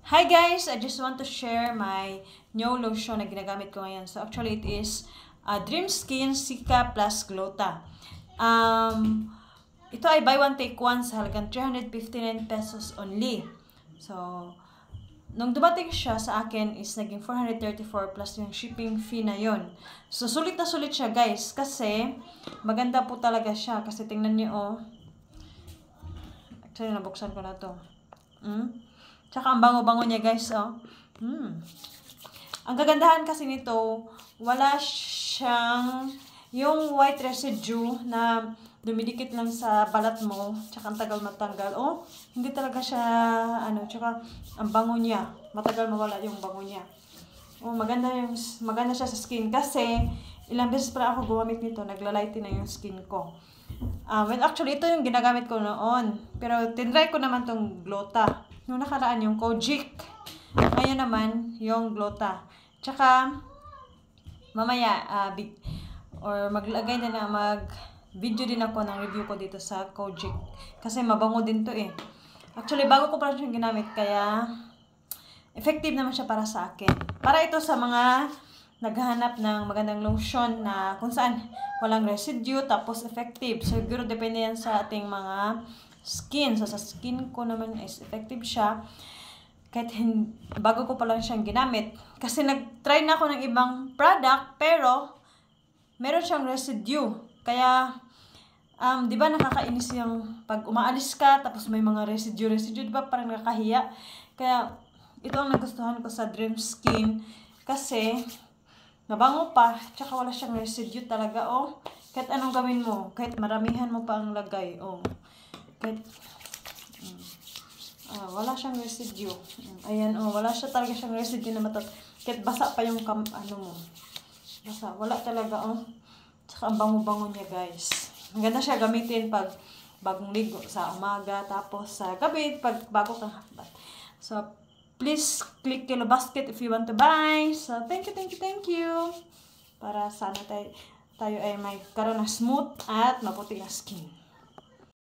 Hi guys! I just want to share my new lotion na ginagamit ko ngayon. So actually it is Dream Skin Cica Plus Glota. Ito ay buy one take one sa halagang 359 pesos only. So nung dumating siya sa akin is naging 434 plus yung shipping fee na yon. So sulit na sulit siya guys kasi maganda po talaga siya kasi tingnan niyo oh. Actually nabuksan ko na to. Tsaka ang bango-bango niya guys, oh. Ang kagandahan kasi nito, wala siyang yung white residue na dumidikit lang sa balat mo, tsaka ang tagal matanggal. Oh, hindi talaga siya, tsaka ang bango niya, matagal mawala yung bango niya. Oh, maganda siya sa skin kasi ilang beses pa ako gumamit nito, naglalighten na yung skin ko. Well, actually, ito yung ginagamit ko noon. Pero, tinry ko naman tong Glota. Noong nakaraan, yung Kojic. Ngayon naman, yung Glota. Tsaka, mamaya, mag-video din ako ng review ko dito sa Kojic. Kasi mabango din to eh. Actually, bago ko pa rin siyang ginamit, kaya effective naman siya para sa akin. Para ito sa mga naghahanap ng magandang lotion na kung saan walang residue tapos effective. So, siguro depende yan sa ating mga skin. So, sa skin ko naman is effective siya. Kahit bago ko pa lang siyang ginamit. Kasi nag-try na ako ng ibang product pero meron siyang residue. Kaya, di ba nakakainis yung pag umaalis ka tapos may mga residue, di ba parang nakakahiya. Kaya, ito ang nagustuhan ko sa Dream Skin kasi mabango pa, tsaka wala siyang residue talaga, oh. Kahit anong gawin mo, kahit maramihan mo pa ang lagay, oh. Kahit, wala siyang residue. Ayan, oh, wala siya talaga siyang residue na matot. Kahit basa pa yung mo. Basa, wala talaga, oh. Tsaka ang bango-bango niya, guys. Ang ganda siya gamitin pag bagong ligo sa umaga, tapos sa gabi, pag bago kang hakbat. So, please click Kilo Basket if you want to buy. So, thank you. Para sana tayo ay may karoon ng smooth at maputi na skin.